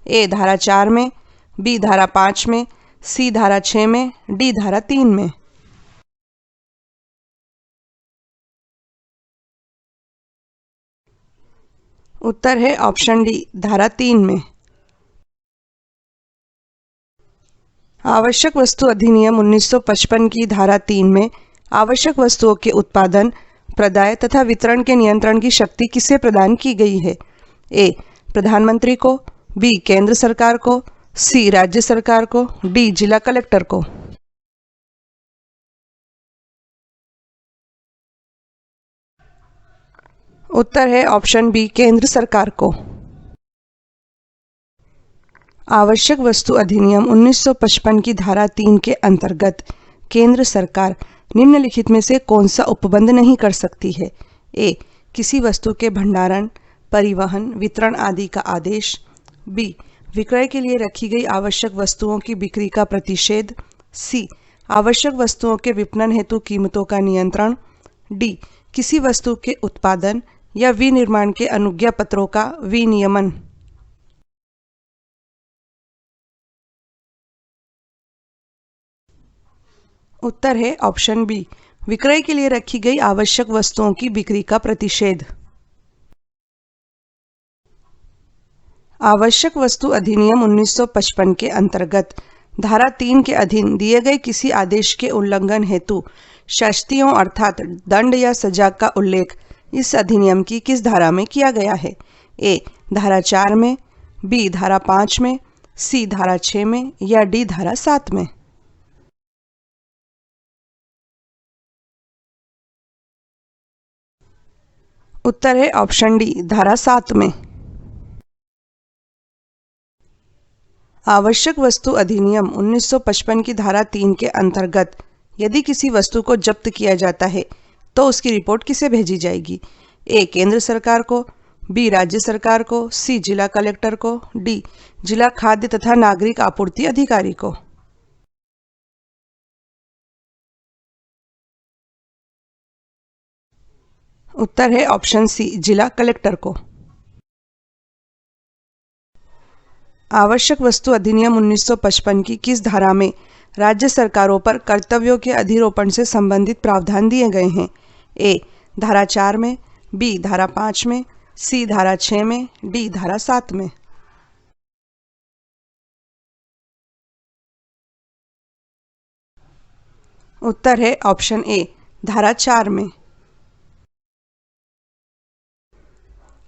ए धारा 4 में, बी धारा 5 में, सी धारा 6 में, डी धारा 3 में। उत्तर है ऑप्शन डी धारा 3 में। आवश्यक वस्तु अधिनियम 1955 की धारा 3 में आवश्यक वस्तुओं के उत्पादन, प्रदाय तथा वितरण के नियंत्रण की शक्ति किसे प्रदान की गई है? ए प्रधानमंत्री को, बी केंद्र सरकार को, सी राज्य सरकार को, डी जिला कलेक्टर को। उत्तर है ऑप्शन बी केंद्र सरकार को। आवश्यक वस्तु अधिनियम 1955 की धारा 3 के अंतर्गत केंद्र सरकार निम्नलिखित में से कौन सा उपबंध नहीं कर सकती है? ए किसी वस्तु के भंडारण, परिवहन, वितरण आदि का आदेश, बी विक्रय के लिए रखी गई आवश्यक वस्तुओं की बिक्री का प्रतिषेध, सी आवश्यक वस्तुओं के विपणन हेतु कीमतों का नियंत्रण, डी किसी वस्तु के उत्पादन या विनिर्माण के अनुज्ञा पत्रों का विनियमन। उत्तर है ऑप्शन बी विक्रय के लिए रखी गई आवश्यक वस्तुओं की बिक्री का प्रतिषेध। आवश्यक वस्तु अधिनियम 1955 के अंतर्गत धारा 3 के अधीन दिए गए किसी आदेश के उल्लंघन हेतु शास्तियों अर्थात दंड या सजा का उल्लेख इस अधिनियम की किस धारा में किया गया है? ए. धारा 4 में, बी. धारा 5 में, सी. धारा 6 में या डी. धारा 7 में। उत्तर है ऑप्शन डी, धारा 7 में। आवश्यक वस्तु अधिनियम 1955 की धारा 3 के अंतर्गत यदि किसी वस्तु को जब्त किया जाता है तो उसकी रिपोर्ट किसे भेजी जाएगी? ए. केंद्र सरकार को, बी. राज्य सरकार को, सी. जिला कलेक्टर को, डी. जिला खाद्य तथा नागरिक आपूर्ति अधिकारी को। उत्तर है ऑप्शन सी, जिला कलेक्टर को। आवश्यक वस्तु अधिनियम 1955 की किस धारा में राज्य सरकारों पर कर्तव्यों के अधिरोपण से संबंधित प्रावधान दिए गए हैं? ए. धारा 4 में, बी. धारा 5 में, सी. धारा 6 में, डी. धारा 7 में। उत्तर है ऑप्शन ए, धारा 4 में।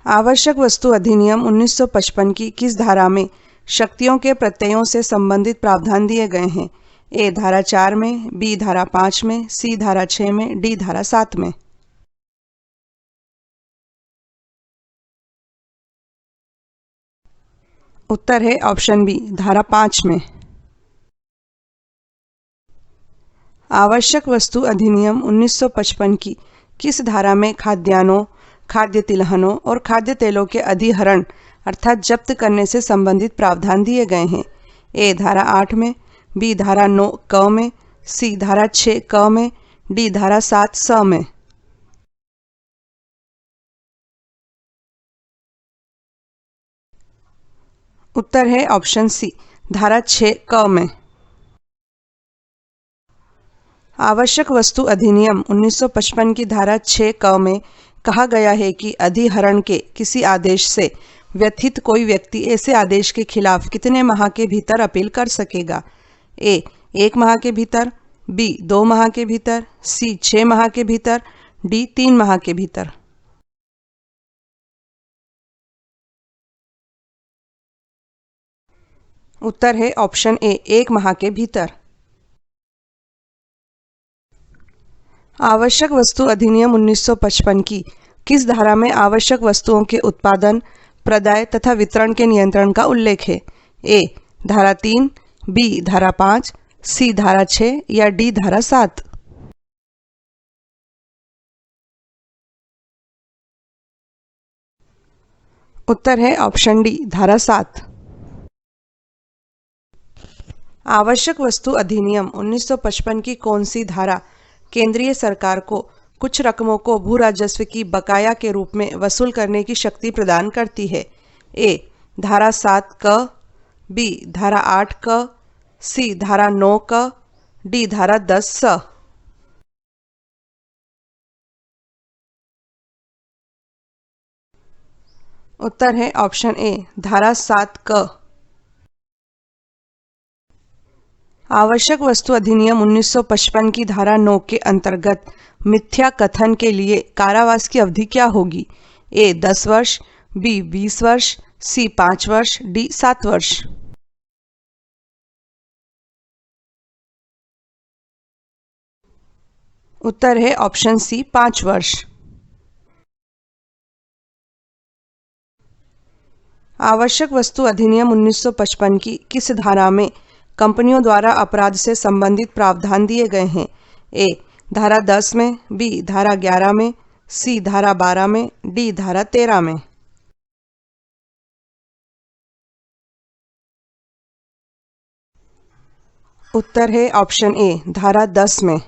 आवश्यक वस्तु अधिनियम 1955 की किस धारा में शक्तियों के प्रत्ययों से संबंधित प्रावधान दिए गए हैं? ए. धारा 4 में, बी. धारा 5 में, सी. धारा 6 में, डी. धारा 7 में। उत्तर है ऑप्शन बी, धारा 5 में। आवश्यक वस्तु अधिनियम 1955 की किस धारा में खाद्यान्नों, खाद्य तिलहनों और खाद्य तेलों के अधिहरण अर्थात जब्त करने से संबंधित प्रावधान दिए गए हैं? ए. धारा 8 में, बी. धारा 9 क में, सी. धारा 6 क में, डी. धारा 7 स में। उत्तर है ऑप्शन सी, धारा 6 क में। आवश्यक वस्तु अधिनियम 1955 की धारा 6 क में कहा गया है कि अधिहरण के किसी आदेश से व्यथित कोई व्यक्ति ऐसे आदेश के खिलाफ कितने माह के भीतर अपील कर सकेगा? ए. 1 माह के भीतर, बी. 2 माह के भीतर, सी. 6 माह के भीतर, डी. 3 माह के भीतर। उत्तर है ऑप्शन ए, 1 माह के भीतर। आवश्यक वस्तु अधिनियम 1955 की किस धारा में आवश्यक वस्तुओं के उत्पादन, प्रदाय तथा वितरण के नियंत्रण का उल्लेख है? ए. धारा 3, बी. धारा 5, सी. धारा 6 या डी. धारा 7। उत्तर है ऑप्शन डी, धारा 7। आवश्यक वस्तु अधिनियम 1955 की कौन सी धारा केंद्रीय सरकार को कुछ रकमों को भू राजस्व की बकाया के रूप में वसूल करने की शक्ति प्रदान करती है? ए. धारा 7 क, बी. धारा 8 क, सी. धारा 9 क, डी. धारा 10 स। उत्तर है ऑप्शन ए, धारा 7 क। आवश्यक वस्तु अधिनियम 1955 की धारा 9 के अंतर्गत मिथ्या कथन के लिए कारावास की अवधि क्या होगी? ए. 10 वर्ष, बी. 20 वर्ष, सी. 5 वर्ष, डी. 7 वर्ष। उत्तर है ऑप्शन सी, 5 वर्ष। आवश्यक वस्तु अधिनियम 1955 की किस धारा में कंपनियों द्वारा अपराध से संबंधित प्रावधान दिए गए हैं? ए. धारा 10 में, बी. धारा 11 में, सी. धारा 12 में, डी. धारा 13 में। उत्तर है ऑप्शन ए, धारा 10 में।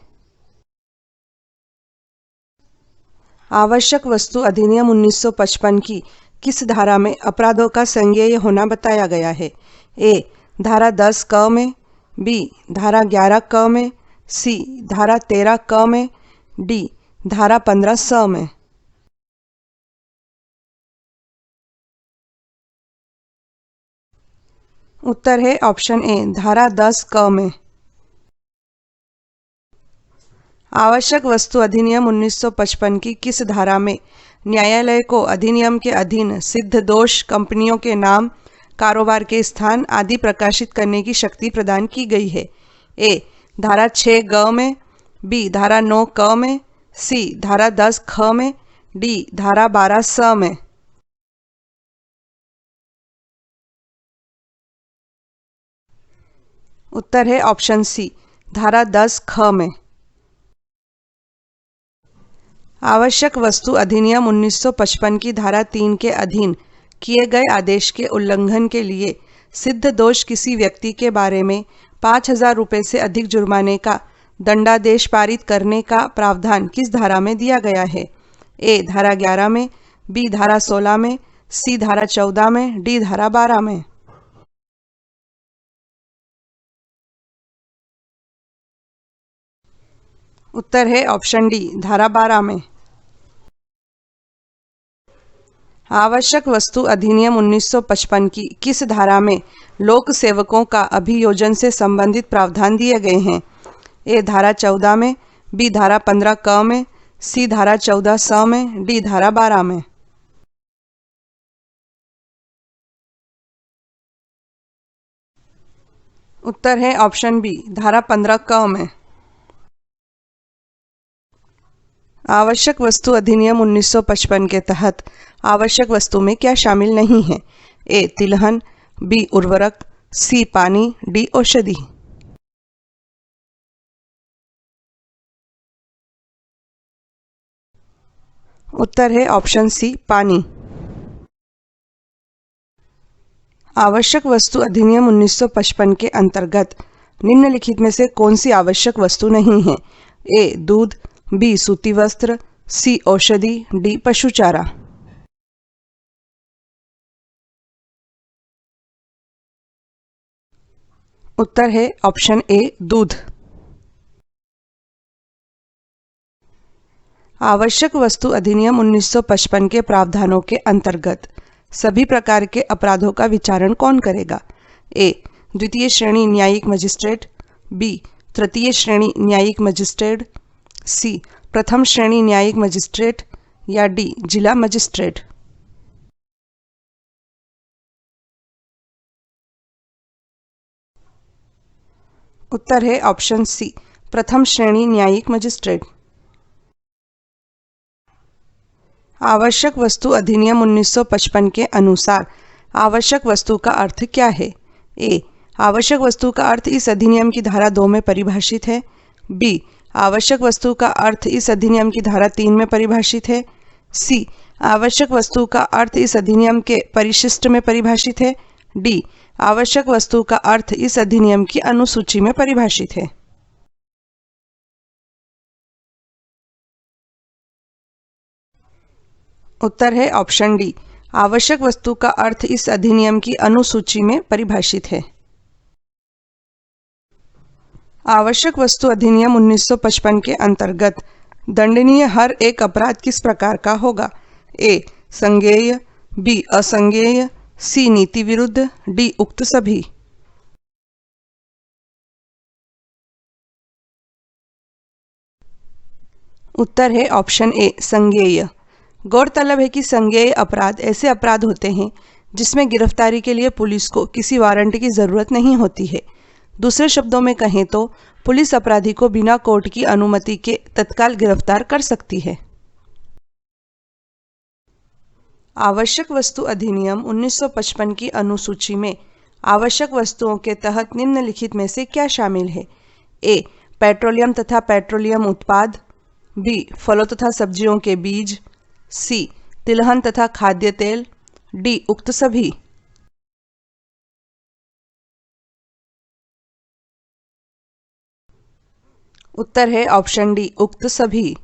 आवश्यक वस्तु अधिनियम 1955 की किस धारा में अपराधों का संज्ञेय होना बताया गया है? ए. धारा 10 क में, बी. धारा 11 क में, सी. धारा 13 क में, डी धारा 15 स में। उत्तर है ऑप्शन ए धारा 10 क में। आवश्यक वस्तु अधिनियम 1955 की किस धारा में न्यायालय को अधिनियम के अधीन सिद्ध दोष कंपनियों के नाम, कारोबार के स्थान आदि प्रकाशित करने की शक्ति प्रदान की गई है? ए धारा 6 ग में, बी धारा 9 क में, सी धारा 10 ख में, डी धारा 12 स में। उत्तर है ऑप्शन सी धारा 10 ख में। आवश्यक वस्तु अधिनियम 1955 की धारा 3 के अधीन किए गए आदेश के उल्लंघन के लिए सिद्ध दोष किसी व्यक्ति के बारे में 5,000 रुपये से अधिक जुर्माने का दंडादेश पारित करने का प्रावधान किस धारा में दिया गया है? ए धारा 11 में, बी धारा 16 में, सी धारा 14 में, डी धारा 12 में। उत्तर है ऑप्शन डी धारा 12 में। आवश्यक वस्तु अधिनियम 1955 की किस धारा में लोक सेवकों का अभियोजन से संबंधित प्रावधान दिए गए हैं? ए धारा 14 में, बी धारा 15 क में, सी धारा 14 स में, डी धारा 12 में। उत्तर है ऑप्शन बी धारा 15 क में। आवश्यक वस्तु अधिनियम 1955 के तहत आवश्यक वस्तु में क्या शामिल नहीं है? ए तिलहन, बी उर्वरक, सी पानी, डी औषधि। उत्तर है ऑप्शन सी पानी। आवश्यक वस्तु अधिनियम 1955 के अंतर्गत निम्नलिखित में से कौन सी आवश्यक वस्तु नहीं है? ए दूध, बी सूती वस्त्र, सी औषधि, डी पशु चारा। उत्तर है ऑप्शन ए दूध। आवश्यक वस्तु अधिनियम 1955 के प्रावधानों के अंतर्गत सभी प्रकार के अपराधों का विचारण कौन करेगा? ए द्वितीय श्रेणी न्यायिक मजिस्ट्रेट, बी तृतीय श्रेणी न्यायिक मजिस्ट्रेट, सी प्रथम श्रेणी न्यायिक मजिस्ट्रेट या डी जिला मजिस्ट्रेट। उत्तर है ऑप्शन सी प्रथम श्रेणी न्यायिक मजिस्ट्रेट। आवश्यक वस्तु अधिनियम 1955 के अनुसार आवश्यक वस्तु का अर्थ क्या है? ए आवश्यक वस्तु का अर्थ इस अधिनियम की धारा 2 में परिभाषित है, बी आवश्यक वस्तु का अर्थ इस अधिनियम की धारा 3 में परिभाषित है, सी आवश्यक वस्तु का अर्थ इस अधिनियम के परिशिष्ट में परिभाषित है, डी आवश्यक वस्तु का अर्थ इस अधिनियम की अनुसूची में परिभाषित है। उत्तर है ऑप्शन डी आवश्यक वस्तु का अर्थ इस अधिनियम की अनुसूची में परिभाषित है। आवश्यक वस्तु अधिनियम 1955 के अंतर्गत दंडनीय हर एक अपराध किस प्रकार का होगा? ए संज्ञेय, बी असंज्ञेय, सी नीति विरुद्ध, डी उक्त सभी। उत्तर है ऑप्शन ए संज्ञेय। गौरतलब है कि संज्ञेय अपराध ऐसे अपराध होते हैं जिसमें गिरफ्तारी के लिए पुलिस को किसी वारंट की जरूरत नहीं होती है। दूसरे शब्दों में कहें तो पुलिस अपराधी को बिना कोर्ट की अनुमति के तत्काल गिरफ्तार कर सकती है। आवश्यक वस्तु अधिनियम 1955 की अनुसूची में आवश्यक वस्तुओं के तहत निम्नलिखित में से क्या शामिल है? ए पेट्रोलियम तथा पेट्रोलियम उत्पाद, बी फलों तथा सब्जियों के बीज, सी तिलहन तथा खाद्य तेल, डी उक्त सभी। उत्तर है ऑप्शन डी उक्त सभी।